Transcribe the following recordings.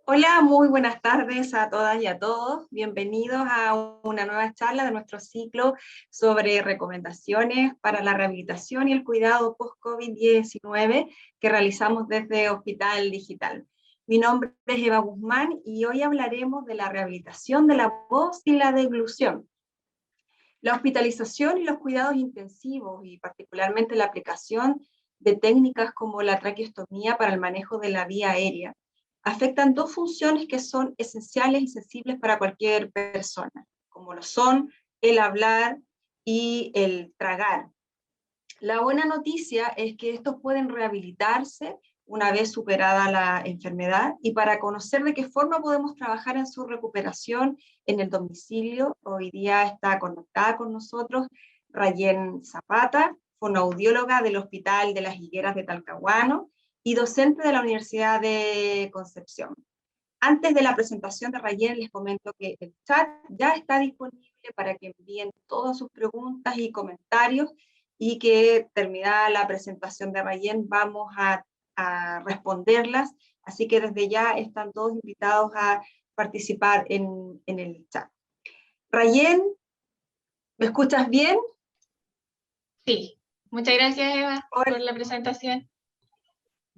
Hola, muy buenas tardes a todas y a todos. Bienvenidos a una nueva charla de nuestro ciclo sobre recomendaciones para la rehabilitación y el cuidado post-COVID-19 que realizamos desde Hospital Digital. Mi nombre es Eva Guzmán y hoy hablaremos de la rehabilitación de la voz y la deglución. La hospitalización y los cuidados intensivos, y particularmente la aplicación de técnicas como la traqueostomía para el manejo de la vía aérea, afectan dos funciones que son esenciales y sensibles para cualquier persona, como lo son el hablar y el tragar. La buena noticia es que estos pueden rehabilitarse una vez superada la enfermedad, y para conocer de qué forma podemos trabajar en su recuperación en el domicilio, hoy día está conectada con nosotros Rayén Zapata, fonoaudióloga del Hospital de las Higueras de Talcahuano y docente de la Universidad de Concepción. Antes de la presentación de Rayén, les comento que el chat ya está disponible para que envíen todas sus preguntas y comentarios, y que terminada la presentación de Rayén vamos a responderlas, así que desde ya están todos invitados a participar en el chat. Rayén, ¿me escuchas bien? Sí, muchas gracias Eva Hola. por la presentación.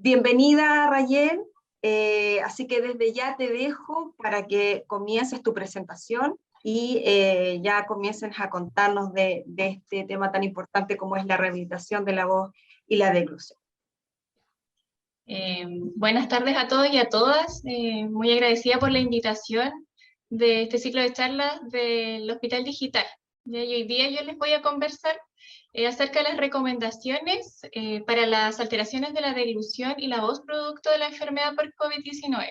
Bienvenida Rayén, así que desde ya te dejo para que comiences tu presentación y ya comiencen a contarnos de este tema tan importante como es la rehabilitación de la voz y la deglución. Buenas tardes a todos y a todas, muy agradecida por la invitación de este ciclo de charlas del Hospital Digital. Y hoy día yo les voy a conversar acerca de las recomendaciones para las alteraciones de la deglución y la voz producto de la enfermedad por COVID-19.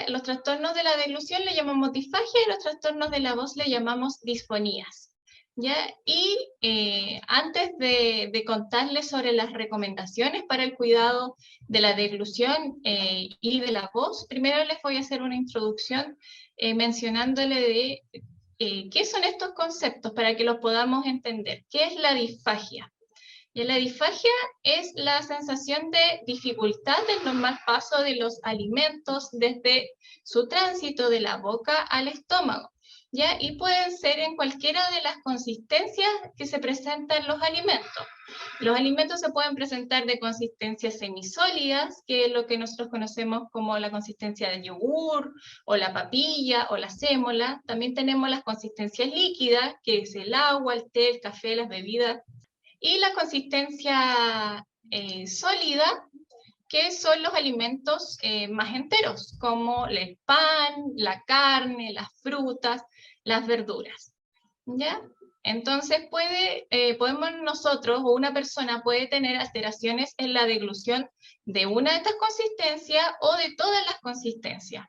Los trastornos de la deglución le llamamos disfagia y los trastornos de la voz le llamamos disfonías. ¿Ya? Y antes de contarles sobre las recomendaciones para el cuidado de la deglución y de la voz, primero les voy a hacer una introducción mencionándole de qué son estos conceptos para que los podamos entender. ¿Qué es la disfagia? Y la disfagia es la sensación de dificultad del normal paso de los alimentos desde su tránsito de la boca al estómago, ¿ya? Y pueden ser en cualquiera de las consistencias que se presentan los alimentos. Los alimentos se pueden presentar de consistencias semisólidas, que es lo que nosotros conocemos como la consistencia del yogur, o la papilla, o la sémola. También tenemos las consistencias líquidas, que es el agua, el té, el café, las bebidas. Y la consistencia sólida, que son los alimentos más enteros, como el pan, la carne, las frutas, las verduras. ¿Ya? Entonces podemos nosotros o una persona puede tener alteraciones en la deglución de una de estas consistencias o de todas las consistencias.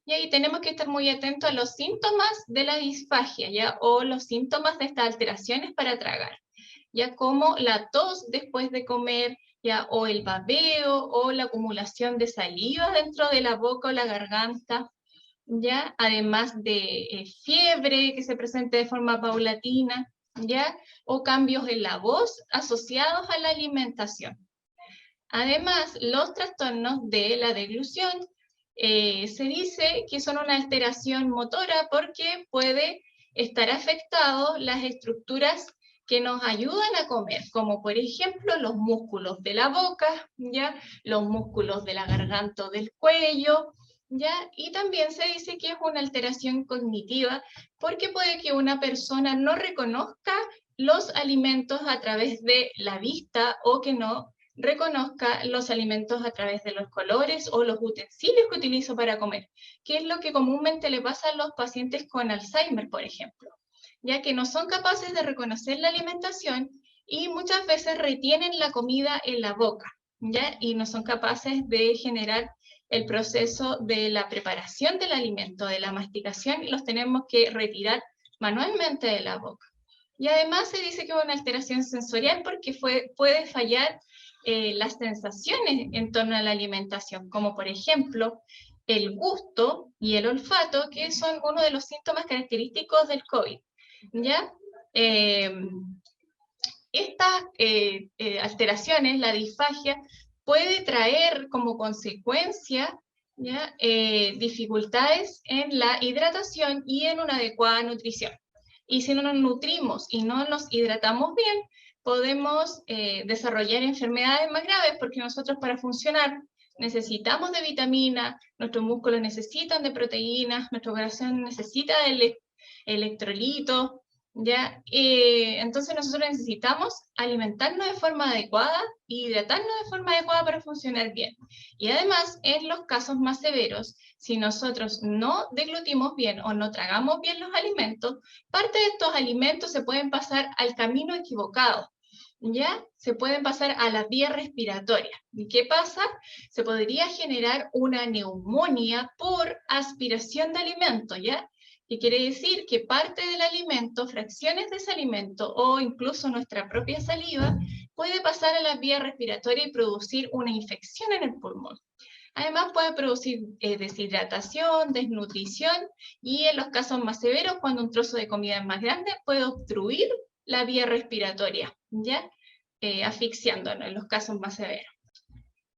Y ahí tenemos que estar muy atentos a los síntomas de la disfagia, ¿ya? O los síntomas de estas alteraciones para tragar, ya como la tos después de comer, ya, o el babeo, o la acumulación de saliva dentro de la boca o la garganta, ya, además de fiebre que se presente de forma paulatina, ya, o cambios en la voz asociados a la alimentación. Además, los trastornos de la deglución se dice que son una alteración motora porque puede estar afectado las estructuras que nos ayudan a comer, como por ejemplo los músculos de la boca, ¿ya? Los músculos de la garganta o del cuello, ¿ya? Y también se dice que es una alteración cognitiva porque puede que una persona no reconozca los alimentos a través de la vista o que no reconozca los alimentos a través de los colores o los utensilios que utilizo para comer, que es lo que comúnmente le pasa a los pacientes con Alzheimer, por ejemplo, ya que no son capaces de reconocer la alimentación y muchas veces retienen la comida en la boca, ¿ya? Y no son capaces de generar el proceso de la preparación del alimento, de la masticación, y los tenemos que retirar manualmente de la boca. Y además se dice que es una alteración sensorial porque puede fallar las sensaciones en torno a la alimentación, como por ejemplo el gusto y el olfato, que son uno de los síntomas característicos del COVID, ¿ya? Estas alteraciones, la disfagia, puede traer como consecuencia ¿ya? Dificultades en la hidratación y en una adecuada nutrición. Y si no nos nutrimos y no nos hidratamos bien, podemos desarrollar enfermedades más graves, porque nosotros para funcionar necesitamos de vitamina, nuestros músculos necesitan de proteínas, nuestro corazón necesita de electrolitos, ¿ya? Entonces nosotros necesitamos alimentarnos de forma adecuada y hidratarnos de forma adecuada para funcionar bien. Y además, en los casos más severos, si nosotros no deglutimos bien o no tragamos bien los alimentos, parte de estos alimentos se pueden pasar al camino equivocado, ¿ya? Se pueden pasar a la vía respiratoria. ¿Y qué pasa? Se podría generar una neumonía por aspiración de alimento, ¿ya? Que quiere decir que parte del alimento, fracciones de ese alimento o incluso nuestra propia saliva puede pasar a la vía respiratoria y producir una infección en el pulmón. Además puede producir deshidratación, desnutrición y en los casos más severos, cuando un trozo de comida es más grande, puede obstruir la vía respiratoria, ¿ya? Asfixiándonos en los casos más severos.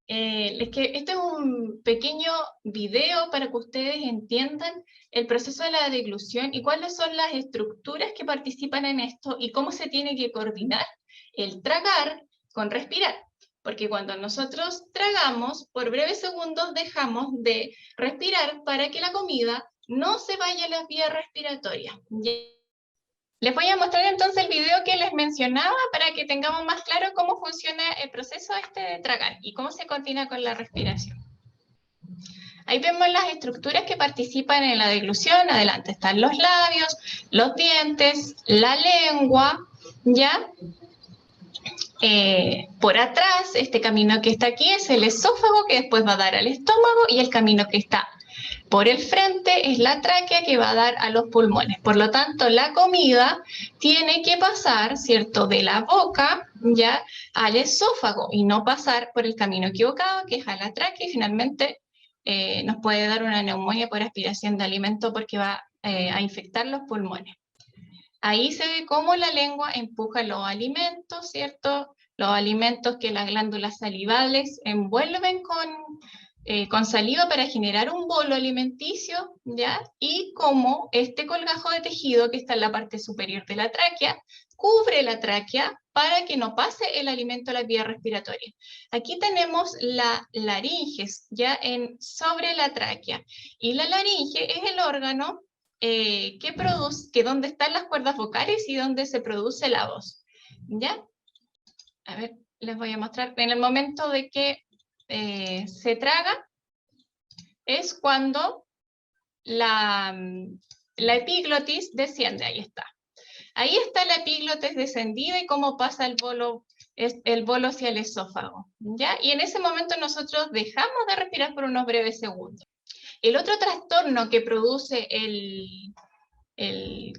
Este es un pequeño video para que ustedes entiendan el proceso de la deglución y cuáles son las estructuras que participan en esto y cómo se tiene que coordinar el tragar con respirar. Porque cuando nosotros tragamos, por breves segundos dejamos de respirar para que la comida no se vaya a las vías respiratorias. Les voy a mostrar entonces el video que les mencionaba para que tengamos más claro cómo funciona el proceso de tragar y cómo se coordina con la respiración. Ahí vemos las estructuras que participan en la deglución. Adelante están los labios, los dientes, la lengua, ¿ya? Por atrás, este camino que está aquí es el esófago, que después va a dar al estómago, y el camino que está por el frente es la tráquea, que va a dar a los pulmones. Por lo tanto, la comida tiene que pasar, ¿cierto?, de la boca ya al esófago y no pasar por el camino equivocado, que es a la tráquea, y finalmente nos puede dar una neumonía por aspiración de alimento porque va a infectar los pulmones. Ahí se ve cómo la lengua empuja los alimentos, ¿cierto? Los alimentos que las glándulas salivales envuelven con saliva para generar un bolo alimenticio, ¿ya? Y cómo este colgajo de tejido que está en la parte superior de la tráquea cubre la tráquea para que no pase el alimento a la vía respiratoria. Aquí tenemos la laringe, ya sobre la tráquea. Y la laringe es el órgano que produce, donde están las cuerdas vocales y donde se produce la voz, ¿ya? A ver, les voy a mostrar. En el momento de que se traga, es cuando la epiglotis desciende, ahí está. Ahí está la epiglotis descendida y cómo pasa el bolo hacia el esófago, ¿ya? Y en ese momento nosotros dejamos de respirar por unos breves segundos. El otro trastorno que produce el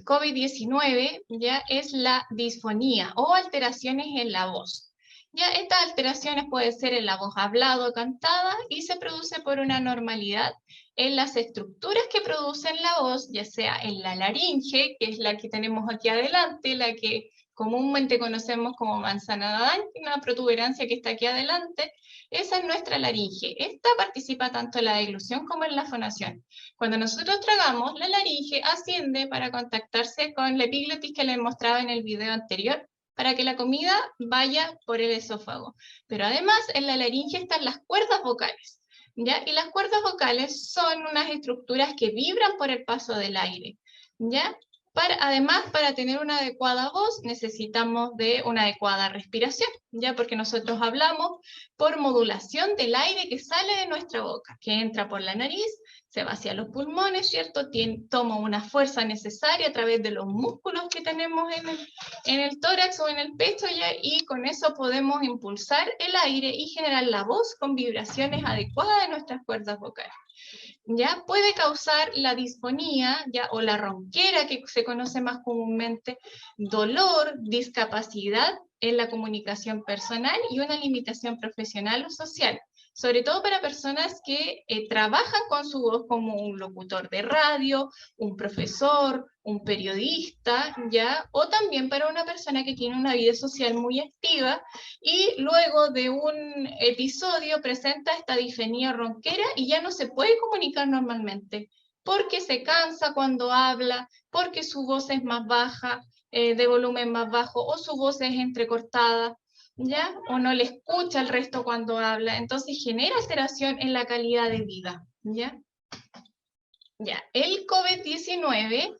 COVID-19 ya es la disfonía o alteraciones en la voz. Ya estas alteraciones pueden ser en la voz hablada o cantada y se produce por una anormalidad en las estructuras que producen la voz, ya sea en la laringe, que es la que tenemos aquí adelante, la que comúnmente conocemos como manzana de Adán, una protuberancia que está aquí adelante. Esa es nuestra laringe. Esta participa tanto en la deglución como en la fonación. Cuando nosotros tragamos, la laringe asciende para contactarse con la epiglotis que les mostraba en el video anterior, para que la comida vaya por el esófago. Pero además en la laringe están las cuerdas vocales, ¿ya? Y las cuerdas vocales son unas estructuras que vibran por el paso del aire, ¿ya? Además, para tener una adecuada voz, necesitamos de una adecuada respiración, ¿ya? Porque nosotros hablamos por modulación del aire que sale de nuestra boca, que entra por la nariz, se va hacia los pulmones, ¿cierto? Toma una fuerza necesaria a través de los músculos que tenemos en el tórax o en el pecho, ¿ya? Y con eso podemos impulsar el aire y generar la voz con vibraciones adecuadas de nuestras cuerdas vocales. ¿Ya? Puede causar la disfonía, ¿ya? O la ronquera, que se conoce más comúnmente, dolor, discapacidad en la comunicación personal y una limitación profesional o social. sobre todo para personas que trabajan con su voz, como un locutor de radio, un profesor, un periodista, ¿ya? O también para una persona que tiene una vida social muy activa y luego de un episodio presenta esta disfonía ronquera y ya no se puede comunicar normalmente, porque se cansa cuando habla, porque su voz es más baja, de volumen más bajo, o su voz es entrecortada, ¿ya? O no le escucha el resto cuando habla, entonces genera alteración en la calidad de vida, ¿ya? Ya, el COVID-19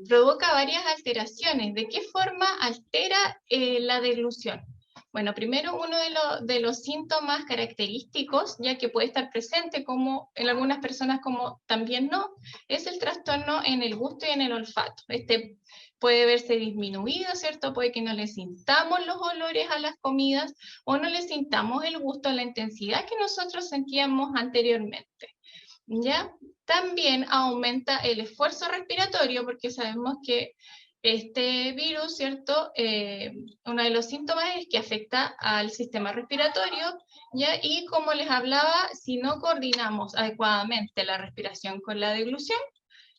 provoca varias alteraciones. ¿De qué forma altera la deglución? Bueno, primero uno de los síntomas característicos, ya que puede estar presente como en algunas personas como también no, es el trastorno en el gusto y en el olfato. Este puede verse disminuido, ¿cierto? Puede que no le sintamos los olores a las comidas o no le sintamos el gusto a la intensidad que nosotros sentíamos anteriormente, ¿ya? También aumenta el esfuerzo respiratorio porque sabemos que este virus, ¿cierto? Uno de los síntomas es que afecta al sistema respiratorio, ¿ya? Y como les hablaba, si no coordinamos adecuadamente la respiración con la deglución,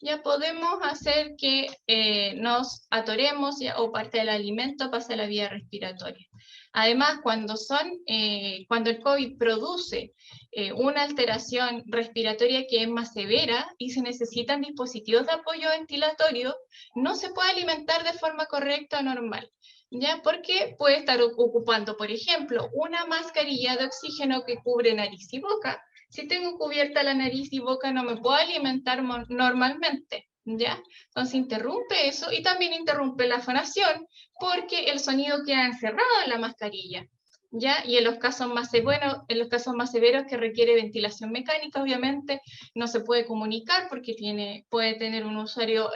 ya podemos hacer que nos atoremos, ¿ya? O parte del alimento pase a la vía respiratoria. Además, cuando el COVID produce una alteración respiratoria que es más severa y se necesitan dispositivos de apoyo ventilatorio, no se puede alimentar de forma correcta o normal, ¿ya? Porque puede estar ocupando, por ejemplo, una mascarilla de oxígeno que cubre nariz y boca. Si tengo cubierta la nariz y boca, no me puedo alimentar normalmente, ¿ya? Entonces interrumpe eso y también interrumpe la fonación porque el sonido queda encerrado en la mascarilla, ¿ya? Y en los casos más severos que requiere ventilación mecánica, obviamente, no se puede comunicar porque puede tener un usuario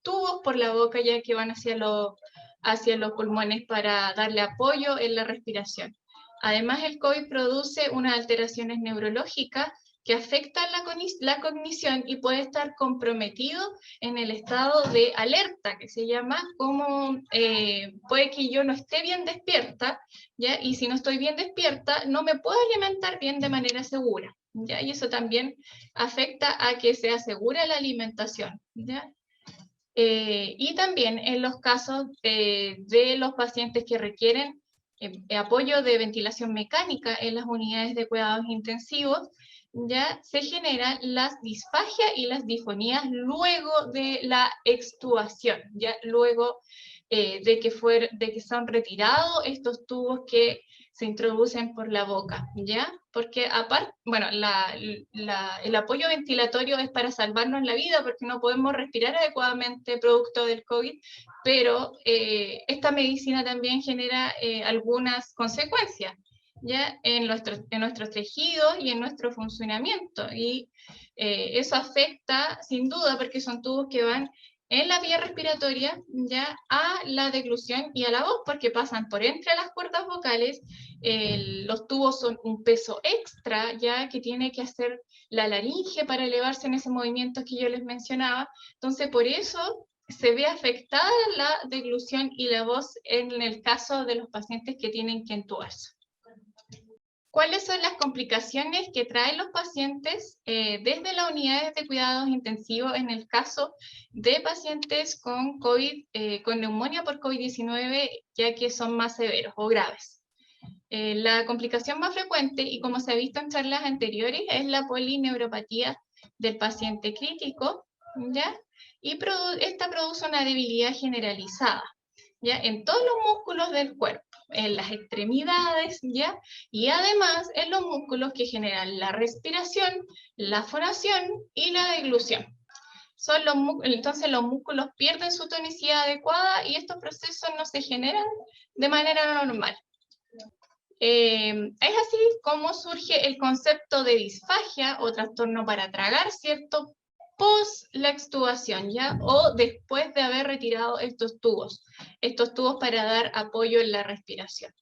tubos por la boca ya que van hacia los pulmones para darle apoyo en la respiración. Además, el COVID produce unas alteraciones neurológicas que afectan la cognición y puede estar comprometido en el estado de alerta, que se llama, como puede que yo no esté bien despierta, ¿ya? Y si no estoy bien despierta, no me puedo alimentar bien de manera segura, ¿ya? Y eso también afecta a que sea segura la alimentación, ¿ya? Y también en los casos de los pacientes que requieren apoyo de ventilación mecánica en las unidades de cuidados intensivos, ya se generan las disfagias y las disfonías luego de la extubación, ya luego de que son retirados estos tubos que se introducen por la boca, ¿ya? Porque aparte, bueno, el apoyo ventilatorio es para salvarnos la vida porque no podemos respirar adecuadamente producto del COVID, pero esta medicina también genera algunas consecuencias, ¿ya? En nuestros tejidos y en nuestro funcionamiento, y eso afecta sin duda porque son tubos que van en la vía respiratoria, ya, a la deglución y a la voz, porque pasan por entre las cuerdas vocales. Los tubos son un peso extra, ya, que tiene que hacer la laringe para elevarse en ese movimiento que yo les mencionaba. Entonces, por eso se ve afectada la deglución y la voz en el caso de los pacientes que tienen que intubarse. ¿Cuáles son las complicaciones que traen los pacientes desde las unidades de cuidados intensivos en el caso de pacientes con COVID, con neumonía por COVID-19, ya que son más severos o graves? La complicación más frecuente, y como se ha visto en charlas anteriores, es la polineuropatía del paciente crítico, ¿ya? Y esta produce una debilidad generalizada, ¿ya? En todos los músculos del cuerpo, en las extremidades, ¿ya? Y además en los músculos que generan la respiración, la fonación y la deglución. Entonces los músculos pierden su tonicidad adecuada y estos procesos no se generan de manera normal. Es así como surge el concepto de disfagia o trastorno para tragar, ¿cierto? Post la extubación, ¿ya? O después de haber retirado estos tubos para dar apoyo en la respiración,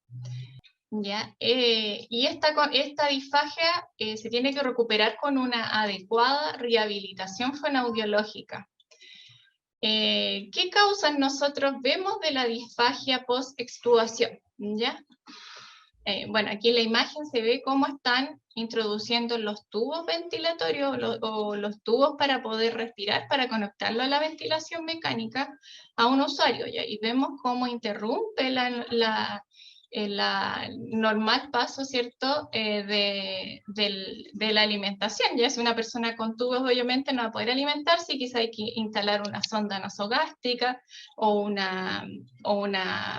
¿ya? Y esta disfagia se tiene que recuperar con una adecuada rehabilitación fonoaudiológica. ¿Qué causas nosotros vemos de la disfagia post extubación? ¿Ya? bueno, aquí en la imagen se ve cómo están introduciendo los tubos ventilatorios o los tubos para poder respirar, para conectarlo a la ventilación mecánica a un usuario, ¿ya? Y vemos cómo interrumpe el normal paso, ¿cierto?, de la alimentación. Ya si una persona con tubos obviamente no va a poder alimentarse y quizá hay que instalar una sonda nasogástrica o una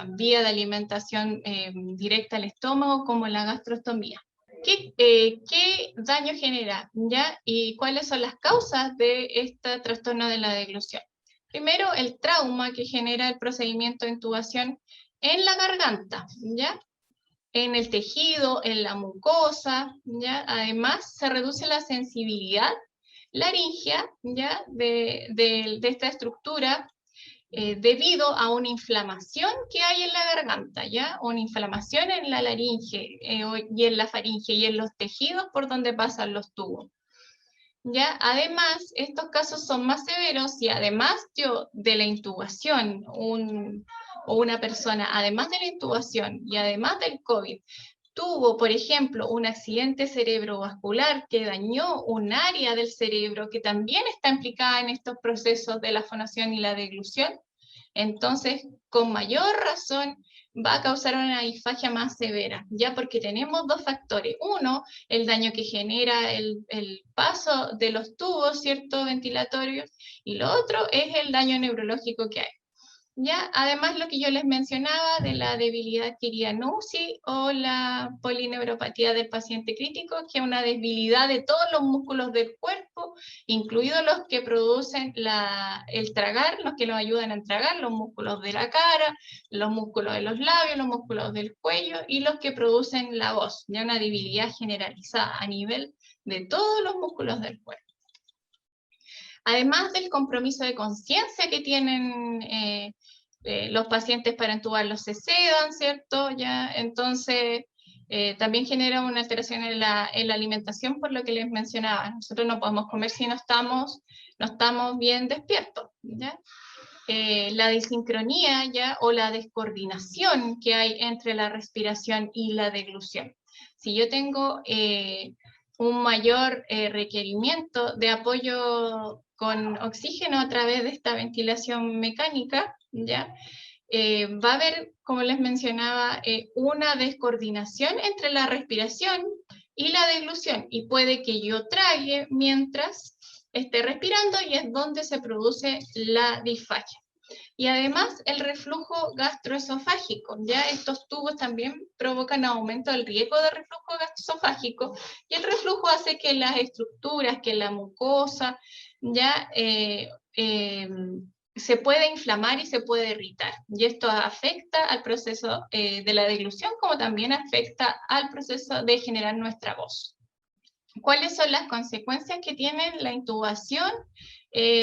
vía de alimentación directa al estómago como la gastrostomía. ¿Qué daño genera, ya? ¿Y cuáles son las causas de este trastorno de la deglución? Primero, el trauma que genera el procedimiento de intubación en la garganta, ¿ya? En el tejido, en la mucosa, ¿ya? Además, se reduce la sensibilidad laringea, ¿ya? De esta estructura debido a una inflamación que hay en la garganta, ¿ya? Una inflamación en la laringe y en la faringe y en los tejidos por donde pasan los tubos. ¿Ya? Además, estos casos son más severos si además de la intubación, o una persona, además de la intubación y además del COVID, tuvo, por ejemplo, un accidente cerebrovascular que dañó un área del cerebro que también está implicada en estos procesos de la fonación y la deglución, entonces, con mayor razón, va a causar una disfagia más severa, ya porque tenemos dos factores. Uno, el daño que genera el paso de los tubos, ¿cierto?, ventilatorios, y lo otro es el daño neurológico que hay. ¿Ya? Además, lo que yo les mencionaba de la debilidad adquirida en UCI o la polineuropatía del paciente crítico, que es una debilidad de todos los músculos del cuerpo, incluidos los que producen el tragar, los que nos ayudan a tragar, los músculos de la cara, los músculos de los labios, los músculos del cuello y los que producen la voz, ya una debilidad generalizada a nivel de todos los músculos del cuerpo. Además del compromiso de conciencia que tienen los pacientes para entubarlos se sedan, ¿cierto? ¿Ya? Entonces, también genera una alteración en la alimentación, por lo que les mencionaba. Nosotros no podemos comer si no estamos bien despiertos, ¿ya? La desincronía, ¿ya? O la descoordinación que hay entre la respiración y la deglución. Si yo tengo un mayor requerimiento de apoyo con oxígeno a través de esta ventilación mecánica, ¿ya? Va a haber, como les mencionaba, una descoordinación entre la respiración y la deglución, y puede que yo trague mientras esté respirando, y es donde se produce la disfagia. Y además el reflujo gastroesofágico, ya estos tubos también provocan aumento del riesgo de reflujo gastroesofágico, y el reflujo hace que las estructuras, que la mucosa, ya se puede inflamar y se puede irritar. Y esto afecta al proceso de la deglución, como también afecta al proceso de generar nuestra voz. ¿Cuáles son las consecuencias que tiene la intubación?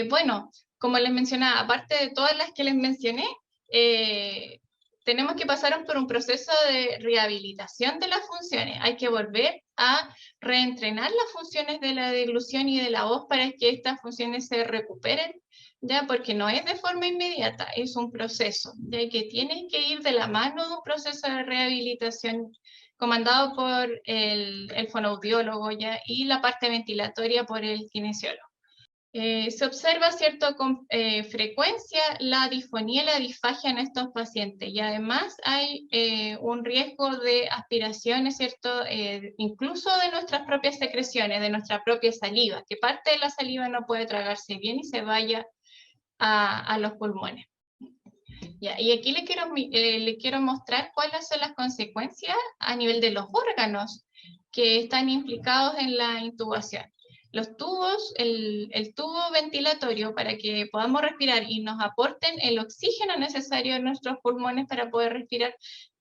Bueno, como les mencionaba, aparte de todas las que les mencioné, tenemos que pasar por un proceso de rehabilitación de las funciones. Hay que volver a reentrenar las funciones de la deglución y de la voz para que estas funciones se recuperen, ya, porque no es de forma inmediata, es un proceso, ya que tiene que ir de la mano de un proceso de rehabilitación comandado por el fonoaudiólogo, ¿ya? Y la parte ventilatoria por el kinesiólogo. Se observa con frecuencia la disfonía y la disfagia en estos pacientes, y además hay un riesgo de aspiraciones, ¿cierto? Incluso de nuestras propias secreciones, de nuestra propia saliva, que parte de la saliva no puede tragarse bien y se vaya a los pulmones. Ya, y aquí le quiero mostrar cuáles son las consecuencias a nivel de los órganos que están implicados en la intubación. Los tubos, el tubo ventilatorio para que podamos respirar y nos aporten el oxígeno necesario en nuestros pulmones para poder respirar,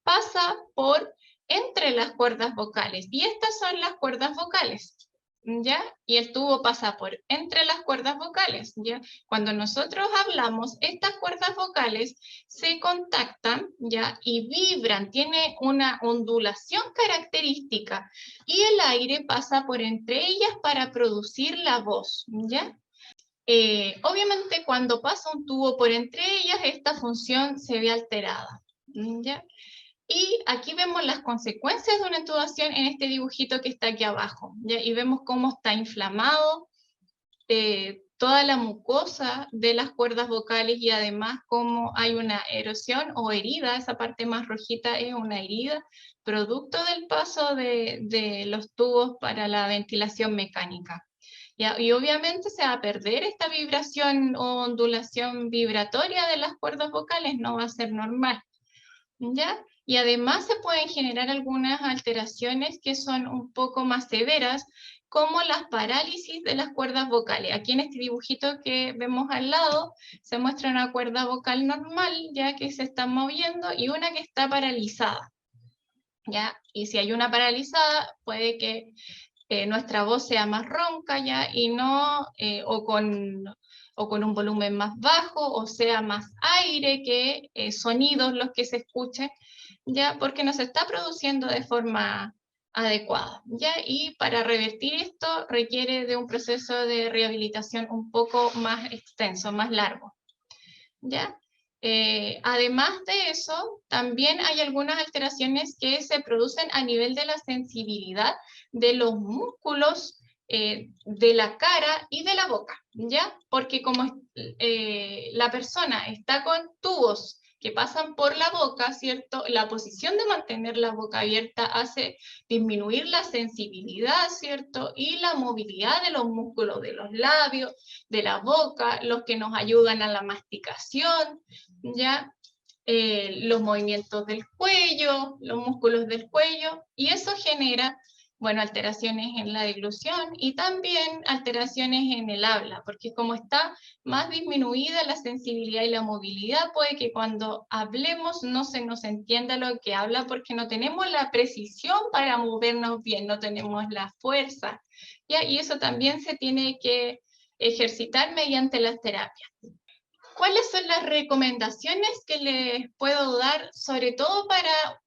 pasa por entre las cuerdas vocales. Y estas son las cuerdas vocales, ¿ya? Y el tubo pasa por entre las cuerdas vocales, ¿ya? Cuando nosotros hablamos, estas cuerdas vocales se contactan, ¿ya? Y vibran, tiene una ondulación característica, y el aire pasa por entre ellas para producir la voz, ¿ya? Obviamente cuando pasa un tubo por entre ellas, esta función se ve alterada, ¿ya? Y aquí vemos las consecuencias de una intubación en este dibujito que está aquí abajo, ¿ya? Y vemos cómo está inflamado toda la mucosa de las cuerdas vocales y además cómo hay una erosión o herida, esa parte más rojita es una herida, producto del paso de los tubos para la ventilación mecánica. ¿Ya? Y obviamente se va a perder esta vibración o ondulación vibratoria de las cuerdas vocales, no va a ser normal. ¿Ya? Y además se pueden generar algunas alteraciones que son un poco más severas, como las parálisis de las cuerdas vocales. Aquí en este dibujito que vemos al lado, se muestra una cuerda vocal normal, ya que se está moviendo, y una que está paralizada. ¿Ya? Y si hay una paralizada, puede que nuestra voz sea más ronca, ¿ya? Y no, o con un volumen más bajo, o sea más aire que sonidos los que se escuchen, ¿ya? Porque no se está produciendo de forma adecuada, ¿ya? Y para revertir esto requiere de un proceso de rehabilitación un poco más extenso, más largo, ¿ya? Además de eso, también hay algunas alteraciones que se producen a nivel de la sensibilidad de los músculos de la cara y de la boca, ¿ya? Porque como la persona está con tubos que pasan por la boca, ¿cierto? La posición de mantener la boca abierta hace disminuir la sensibilidad, ¿cierto? Y la movilidad de los músculos de los labios, de la boca, los que nos ayudan a la masticación, ¿ya? Los movimientos del cuello, los músculos del cuello, y eso genera, bueno, alteraciones en la deglución y también alteraciones en el habla, porque como está más disminuida la sensibilidad y la movilidad, puede que cuando hablemos no se nos entienda lo que habla porque no tenemos la precisión para movernos bien, no tenemos la fuerza, ¿ya? Y eso también se tiene que ejercitar mediante las terapias. ¿Cuáles son las recomendaciones que les puedo dar, sobre todo para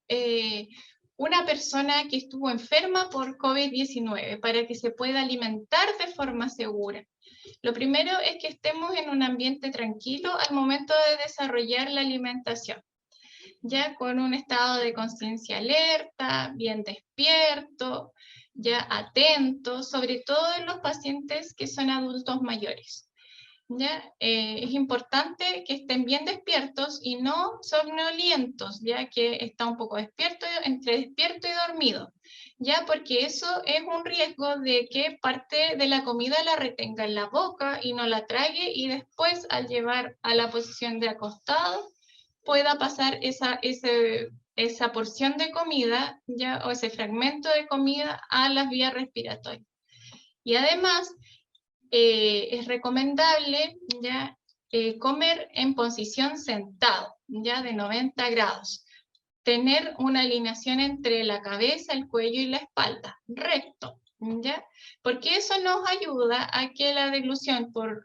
una persona que estuvo enferma por COVID-19, para que se pueda alimentar de forma segura? Lo primero es que estemos en un ambiente tranquilo al momento de desarrollar la alimentación, ya con un estado de conciencia alerta, bien despierto, ya atento, sobre todo en los pacientes que son adultos mayores. ¿Ya? Es importante que estén bien despiertos y no somnolientos, ya que está un poco despierto, entre despierto y dormido, ya porque eso es un riesgo de que parte de la comida la retenga en la boca y no la trague y después al llevar a la posición de acostado pueda pasar esa porción de comida, ya, o ese fragmento de comida a las vías respiratorias. Y además, es recomendable ya comer en posición sentado, ya de 90 grados. Tener una alineación entre la cabeza, el cuello y la espalda, recto, ¿ya? Porque eso nos ayuda a que la deglución por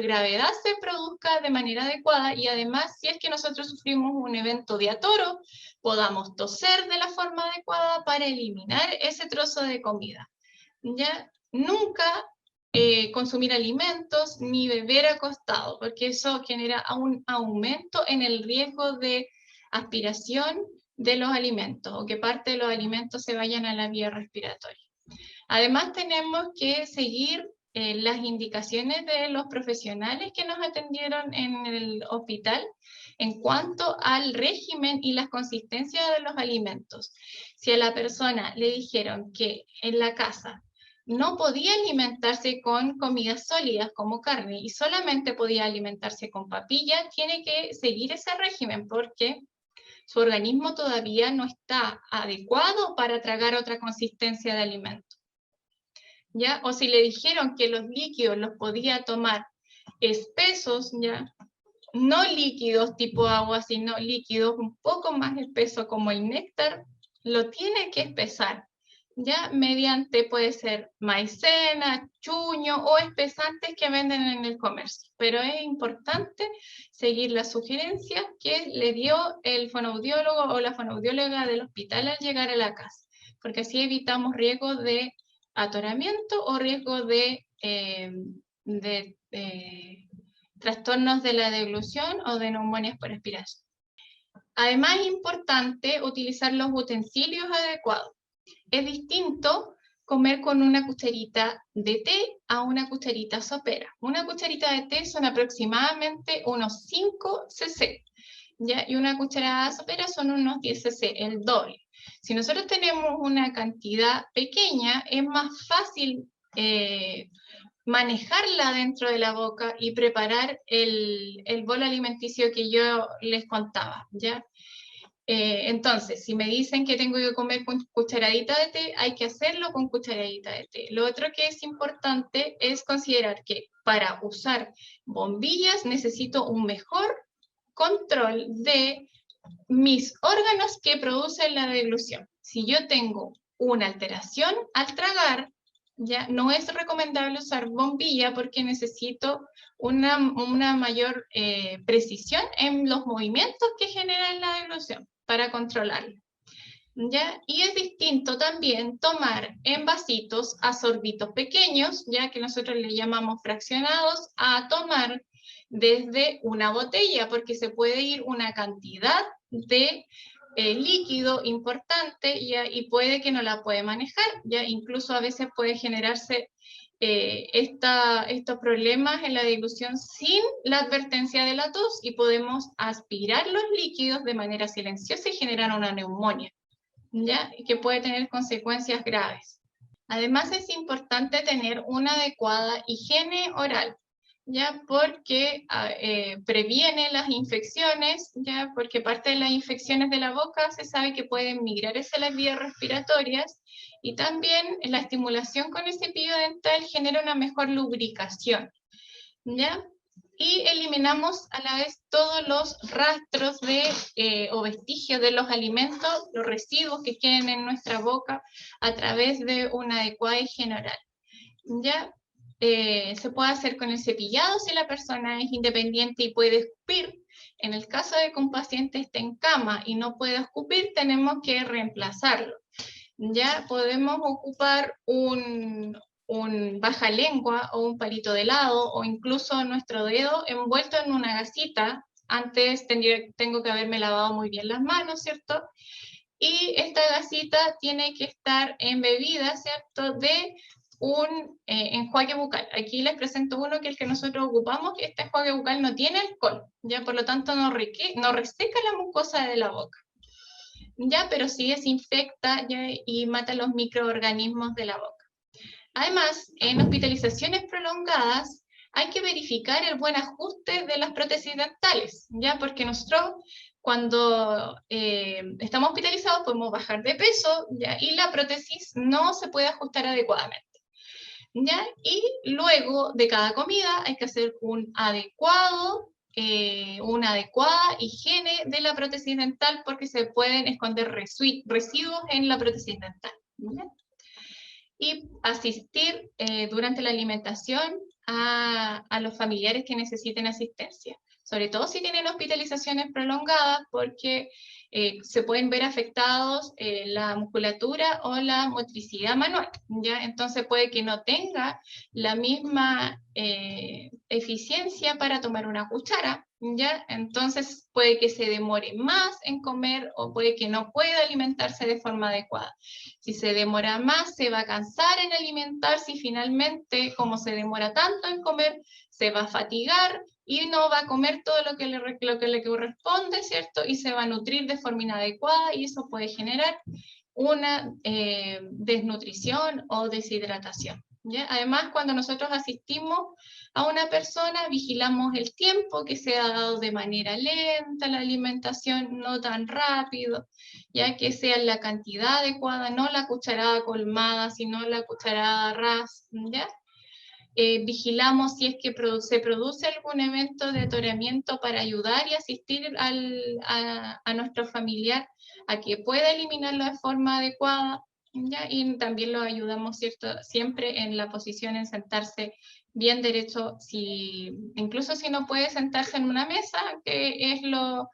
gravedad se produzca de manera adecuada y además, si es que nosotros sufrimos un evento de atoro, podamos toser de la forma adecuada para eliminar ese trozo de comida, ¿ya? Nunca consumir alimentos ni beber acostado, porque eso genera un aumento en el riesgo de aspiración de los alimentos o que parte de los alimentos se vayan a la vía respiratoria. Además tenemos que seguir las indicaciones de los profesionales que nos atendieron en el hospital en cuanto al régimen y las consistencias de los alimentos. Si a la persona le dijeron que en la casa no podía alimentarse con comidas sólidas como carne y solamente podía alimentarse con papilla, tiene que seguir ese régimen porque su organismo todavía no está adecuado para tragar otra consistencia de alimento, ¿ya? O si le dijeron que los líquidos los podía tomar espesos, ¿ya? No líquidos tipo agua, sino líquidos un poco más espesos como el néctar, lo tiene que espesar, ¿ya? Mediante, puede ser maicena, chuño o espesantes que venden en el comercio. Pero es importante seguir la sugerencia que le dio el fonoaudiólogo o la fonoaudióloga del hospital al llegar a la casa, porque así evitamos riesgos de atoramiento o riesgo de trastornos de la deglución o de neumonias por aspiración. Además, es importante utilizar los utensilios adecuados. Es distinto comer con una cucharita de té a una cucharita sopera. Una cucharita de té son aproximadamente unos 5 cc, ¿ya? Y una cucharada sopera son unos 10 cc, el doble. Si nosotros tenemos una cantidad pequeña, es más fácil manejarla dentro de la boca y preparar el bol alimenticio que yo les contaba, ¿ya? Entonces, si me dicen que tengo que comer con cucharadita de té, hay que hacerlo con cucharadita de té. Lo otro que es importante es considerar que para usar bombillas necesito un mejor control de mis órganos que producen la deglución. Si yo tengo una alteración al tragar, ya no es recomendable usar bombilla porque necesito una mayor precisión en los movimientos que generan la deglución para controlarlo. ¿Ya? Y es distinto también tomar en vasitos a sorbitos pequeños, ya que nosotros le llamamos fraccionados, a tomar desde una botella, porque se puede ir una cantidad de líquido importante, ¿ya? Y puede que no la puede manejar, ¿ya? Incluso a veces puede generarse estos problemas en la dilución sin la advertencia de la tos y podemos aspirar los líquidos de manera silenciosa y generar una neumonía, ¿ya? Que puede tener consecuencias graves. Además es importante tener una adecuada higiene oral, ¿ya? Porque previene las infecciones, ¿ya? Porque parte de las infecciones de la boca se sabe que pueden migrar hacia las vías respiratorias y también la estimulación con el cepillo dental genera una mejor lubricación, ¿ya? Y eliminamos a la vez todos los rastros de, o vestigios de los alimentos, los residuos que queden en nuestra boca a través de una adecuada higiene oral, ¿ya? Se puede hacer con el cepillado si la persona es independiente y puede escupir. En el caso de que un paciente esté en cama y no pueda escupir, tenemos que reemplazarlo. Ya podemos ocupar un bajalengua o un palito de helado o incluso nuestro dedo envuelto en una gasita. Antes tengo que haberme lavado muy bien las manos, ¿cierto? Y esta gasita tiene que estar embebida, ¿cierto?, de un enjuague bucal. Aquí les presento uno que es el que nosotros ocupamos, que este enjuague bucal no tiene alcohol, ya por lo tanto no reseca la mucosa de la boca, ya, pero sí desinfecta, ya, y mata los microorganismos de la boca. Además, en hospitalizaciones prolongadas hay que verificar el buen ajuste de las prótesis dentales, ya, porque nosotros cuando estamos hospitalizados podemos bajar de peso, ¿ya? Y la prótesis no se puede ajustar adecuadamente, ¿ya? Y luego de cada comida hay que hacer una adecuada higiene de la prótesis dental porque se pueden esconder residuos en la prótesis dental, ¿ya? Y asistir durante la alimentación a los familiares que necesiten asistencia, sobre todo si tienen hospitalizaciones prolongadas, porque se pueden ver afectados la musculatura o la motricidad manual, ¿ya? Entonces puede que no tenga la misma eficiencia para tomar una cuchara, ¿ya? Entonces puede que se demore más en comer o puede que no pueda alimentarse de forma adecuada. Si se demora más, se va a cansar en alimentarse y finalmente, como se demora tanto en comer, se va a fatigar y no va a comer todo lo que le corresponde, ¿cierto? Y se va a nutrir de forma inadecuada y eso puede generar una desnutrición o deshidratación, ¿ya? Además, cuando nosotros asistimos a una persona, vigilamos el tiempo, que sea dado de manera lenta la alimentación, no tan rápido, ya que sea la cantidad adecuada, no la cucharada colmada, sino la cucharada ras, ¿ya? Vigilamos si es que se produce algún evento de atoramiento para ayudar y asistir a nuestro familiar a que pueda eliminarlo de forma adecuada, ¿ya? Y también lo ayudamos, ¿cierto?, siempre en la posición en sentarse bien derecho, incluso si no puede sentarse en una mesa, que es lo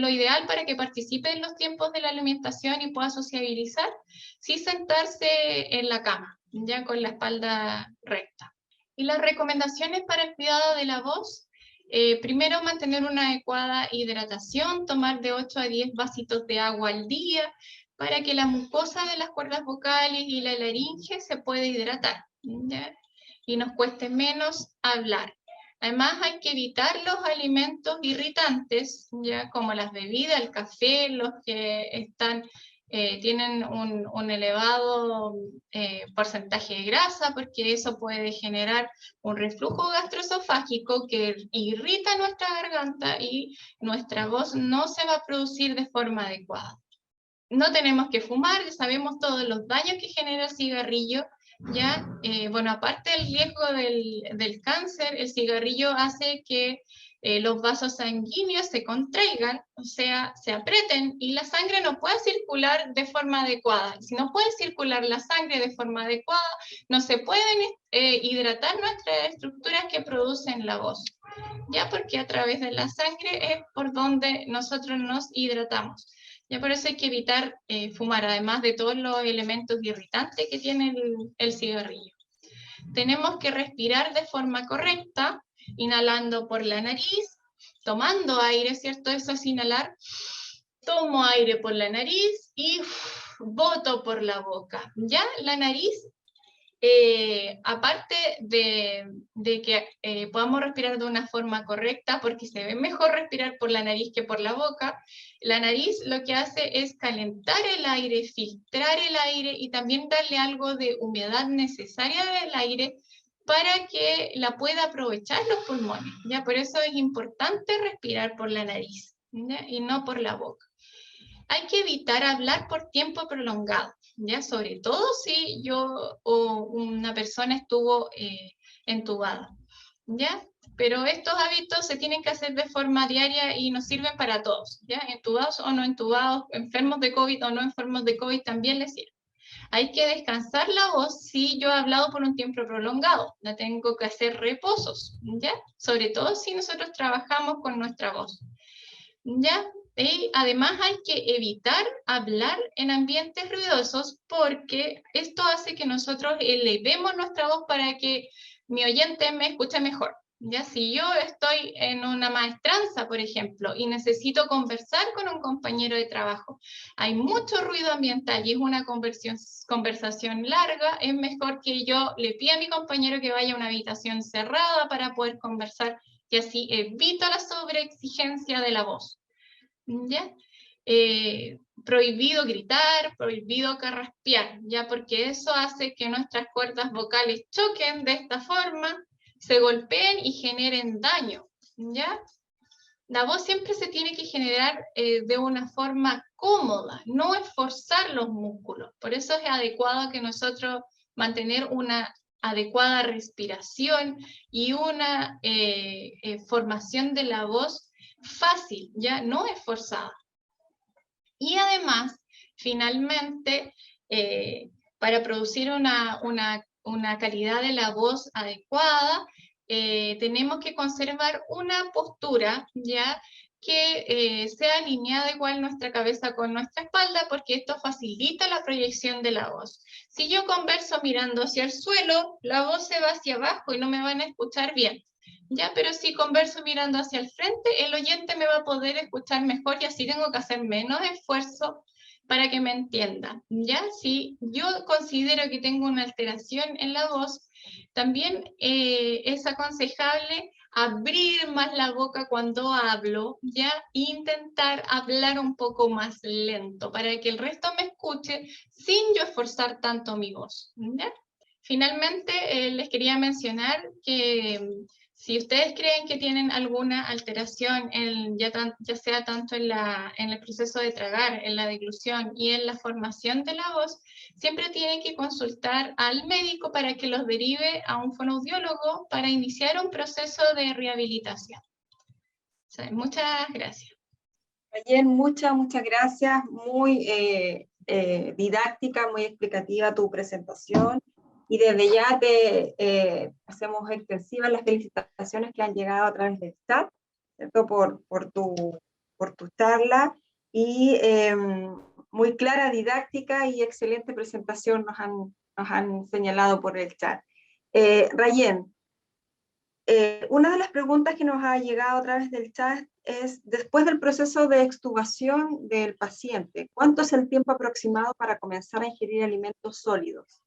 ideal para que participe en los tiempos de la alimentación y pueda sociabilizar, sí sentarse en la cama, ya con la espalda recta. Y las recomendaciones para el cuidado de la voz Primero, mantener una adecuada hidratación, tomar de 8 a 10 vasitos de agua al día para que la mucosa de las cuerdas vocales y la laringe se pueda hidratar, ¿ya? Y nos cueste menos hablar. Además, hay que evitar los alimentos irritantes, ya como las bebidas, el café, los que tienen un elevado porcentaje de grasa, porque eso puede generar un reflujo gastroesofágico que irrita nuestra garganta y nuestra voz no se va a producir de forma adecuada. No tenemos que fumar, sabemos todos los daños que genera el cigarrillo, ¿ya? Bueno, aparte del riesgo del cáncer, el cigarrillo hace que los vasos sanguíneos se contraigan, o sea, se aprieten y la sangre no puede circular de forma adecuada. Si no puede circular la sangre de forma adecuada, no se pueden hidratar nuestras estructuras que producen la voz, ¿ya? Porque a través de la sangre es por donde nosotros nos hidratamos. Ya por eso hay que evitar fumar, además de todos los elementos irritantes que tiene el cigarrillo. Tenemos que respirar de forma correcta, inhalando por la nariz, tomando aire, ¿cierto? Eso es inhalar. Tomo aire por la nariz y boto por la boca. Ya la nariz, aparte de que podamos respirar de una forma correcta, porque se ve mejor respirar por la nariz que por la boca, la nariz lo que hace es calentar el aire, filtrar el aire y también darle algo de humedad necesaria del aire para que la pueda aprovechar los pulmones. ¿Ya? Por eso es importante respirar por la nariz, ¿ya? Y no por la boca. Hay que evitar hablar por tiempo prolongado, ¿ya? Sobre todo si yo o una persona estuvo entubada, ¿ya? Pero estos hábitos se tienen que hacer de forma diaria y nos sirven para todos, ¿ya? Entubados o no entubados, enfermos de COVID o no enfermos de COVID también les sirve. Hay que descansar la voz si yo he hablado por un tiempo prolongado, la tengo que hacer reposos, ¿ya? Sobre todo si nosotros trabajamos con nuestra voz, ¿ya? Y además hay que evitar hablar en ambientes ruidosos porque esto hace que nosotros elevemos nuestra voz para que mi oyente me escuche mejor. Ya si yo estoy en una maestranza, por ejemplo, y necesito conversar con un compañero de trabajo, hay mucho ruido ambiental y es una conversación larga, es mejor que yo le pida a mi compañero que vaya a una habitación cerrada para poder conversar y así evito la sobreexigencia de la voz. ¿Ya? Prohibido gritar, prohibido carraspear, ya porque eso hace que nuestras cuerdas vocales choquen de esta forma, se golpeen y generen daño, ¿ya? La voz siempre se tiene que generar de una forma cómoda, no esforzar los músculos. Por eso es adecuado que nosotros mantener una adecuada respiración y una formación de la voz fácil, ya no esforzada. Y además, finalmente, para producir una calidad de la voz adecuada, tenemos que conservar una postura, ¿ya? Que sea alineada igual nuestra cabeza con nuestra espalda, porque esto facilita la proyección de la voz. Si yo converso mirando hacia el suelo, la voz se va hacia abajo y no me van a escuchar bien. Ya, pero si converso mirando hacia el frente, el oyente me va a poder escuchar mejor y así tengo que hacer menos esfuerzo para que me entienda. Ya, si yo considero que tengo una alteración en la voz, también es aconsejable abrir más la boca cuando hablo, ya, e intentar hablar un poco más lento para que el resto me escuche sin yo esforzar tanto mi voz. ¿Ya? Finalmente, les quería mencionar que si ustedes creen que tienen alguna alteración, ya sea tanto en el proceso de tragar, en la deglución y en la formación de la voz, siempre tienen que consultar al médico para que los derive a un fonoaudiólogo para iniciar un proceso de rehabilitación. O sea, muchas gracias. Rayen, muchas gracias. Muy didáctica, muy explicativa tu presentación. Y desde ya te hacemos extensivas las felicitaciones que han llegado a través del chat, ¿cierto? por tu charla. Y muy clara, didáctica y excelente presentación nos han señalado por el chat. Rayen, Una de las preguntas que nos ha llegado a través del chat es, después del proceso de extubación del paciente, ¿cuánto es el tiempo aproximado para comenzar a ingerir alimentos sólidos?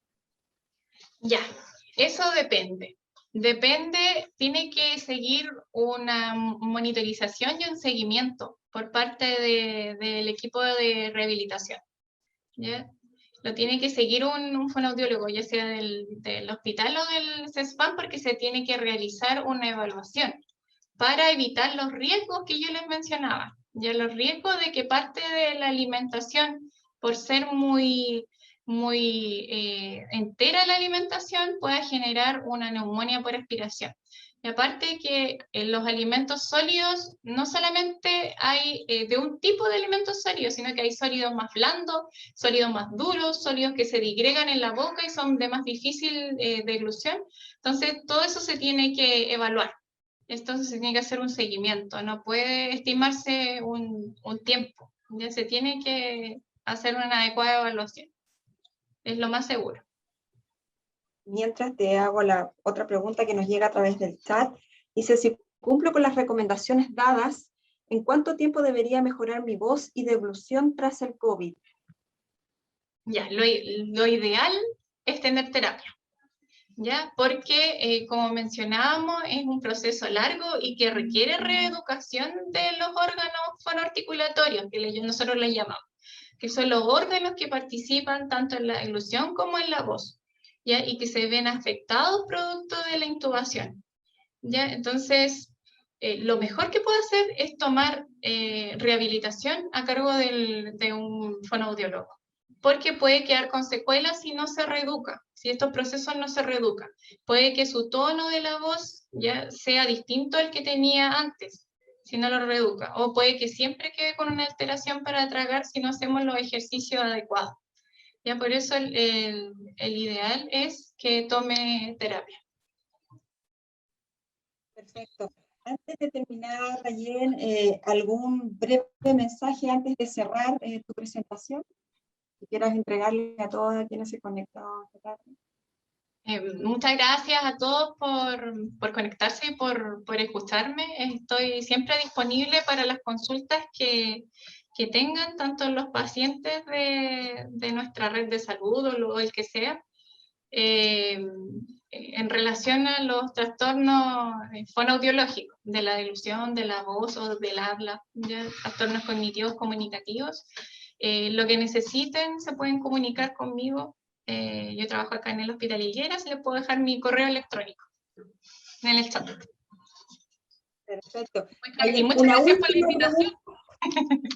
Ya, eso depende. Tiene que seguir una monitorización y un seguimiento por parte del equipo de rehabilitación. ¿Ya? Lo tiene que seguir un fonoaudiólogo, ya sea del hospital o del CESFAM, porque se tiene que realizar una evaluación para evitar los riesgos que yo les mencionaba. Ya los riesgos de que parte de la alimentación, por ser muy entera la alimentación, pueda generar una neumonía por aspiración. Y aparte que en los alimentos sólidos no solamente hay de un tipo de alimentos sólidos, sino que hay sólidos más blandos, sólidos más duros, sólidos que se digregan en la boca y son de más difícil deglución. Entonces, todo eso se tiene que evaluar. Entonces, se tiene que hacer un seguimiento, no puede estimarse un tiempo. Ya se tiene que hacer una adecuada evaluación. Es lo más seguro. Mientras te hago la otra pregunta que nos llega a través del chat, dice, si cumplo con las recomendaciones dadas, ¿en cuánto tiempo debería mejorar mi voz y deglución tras el COVID? Ya, lo ideal es tener terapia, ¿ya? Porque, como mencionábamos, es un proceso largo y que requiere reeducación de los órganos fonoarticulatorios, que nosotros les llamamos, que son los órganos que participan tanto en la deglución como en la voz, ¿ya? Y que se ven afectados producto de la intubación, ¿ya? Entonces, lo mejor que puedo hacer es tomar rehabilitación a cargo de un fonoaudiólogo, porque puede quedar con secuelas si no se reeduca, si estos procesos no se reeducan. Puede que su tono de la voz ya sea distinto al que tenía antes, si no lo reeduca, o puede que siempre quede con una alteración para tragar si no hacemos los ejercicios adecuados. Ya por eso el ideal es que tome terapia. Perfecto. Antes de terminar, Rayen, ¿algún breve mensaje antes de cerrar tu presentación que quieras entregarle a todos quienes se conectaron esta tarde? Muchas gracias a todos por conectarse y por escucharme. Estoy siempre disponible para las consultas que tengan, tanto los pacientes de nuestra red de salud o el que sea, en relación a los trastornos fonoaudiológicos, de la deglución, de la voz o del habla, ¿ya? Trastornos cognitivos comunicativos. Lo que necesiten se pueden comunicar conmigo. Yo trabajo acá en el Hospital Higueras, les puedo dejar mi correo electrónico en el chat. Perfecto. Y muchas gracias por la invitación.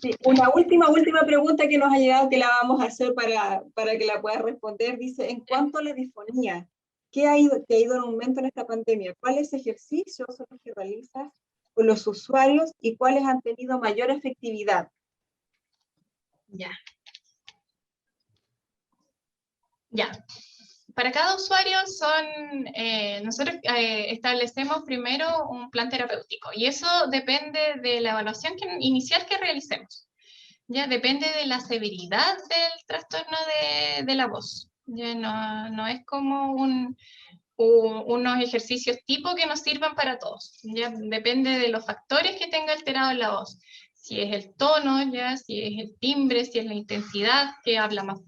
Sí, una última pregunta que nos ha llegado, que la vamos a hacer para que la puedas responder. Dice, en cuanto a la disfonía, ¿qué ha ido en aumento en esta pandemia? ¿Cuáles ejercicios son los que realizas con los usuarios y cuáles han tenido mayor efectividad? Ya. Para cada usuario nosotros establecemos primero un plan terapéutico y eso depende de la evaluación inicial que realicemos. Ya depende de la severidad del trastorno de la voz. Ya no es como unos ejercicios tipo que nos sirvan para todos. Ya depende de los factores que tenga alterado la voz. Si es el tono, ya, si es el timbre, si es la intensidad, que habla más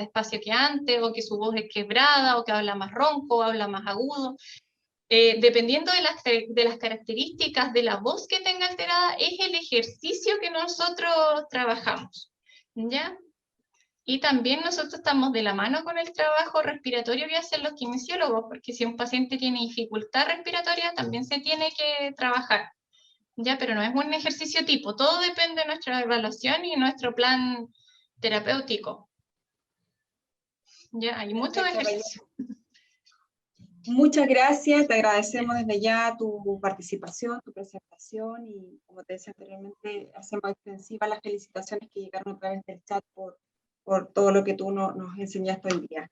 despacio que antes, o que su voz es quebrada, o que habla más ronco, o habla más agudo. Dependiendo de las características de la voz que tenga alterada, es el ejercicio que nosotros trabajamos, ¿ya? Y también nosotros estamos de la mano con el trabajo respiratorio que hacen los kinesiólogos, porque si un paciente tiene dificultad respiratoria, también se tiene que trabajar, ¿ya? Pero no es un ejercicio tipo, todo depende de nuestra evaluación y nuestro plan terapéutico. Ya, hay muchos ejercicios. Muchas gracias, te agradecemos desde ya tu participación, tu presentación y como te decía anteriormente, hacemos extensiva las felicitaciones que llegaron a través del chat por todo lo que tú nos enseñaste hoy día.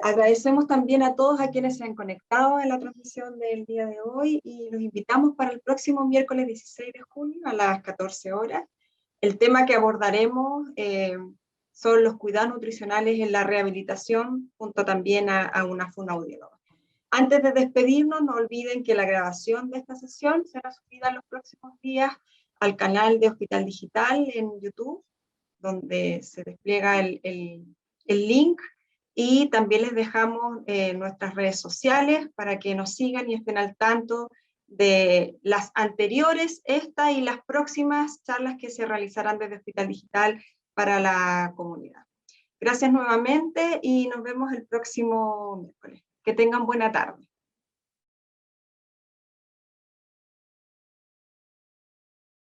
Agradecemos también a todos a quienes se han conectado en la transmisión del día de hoy y los invitamos para el próximo miércoles 16 de junio a las 14 horas. El tema que abordaremos son los cuidados nutricionales en la rehabilitación, junto también a una fonoaudióloga. Antes de despedirnos, no olviden que la grabación de esta sesión será subida en los próximos días al canal de Hospital Digital en YouTube, donde se despliega el link, y también les dejamos nuestras redes sociales para que nos sigan y estén al tanto de las anteriores, esta y las próximas charlas que se realizarán desde Hospital Digital para la comunidad. Gracias nuevamente y nos vemos el próximo miércoles. Que tengan buena tarde.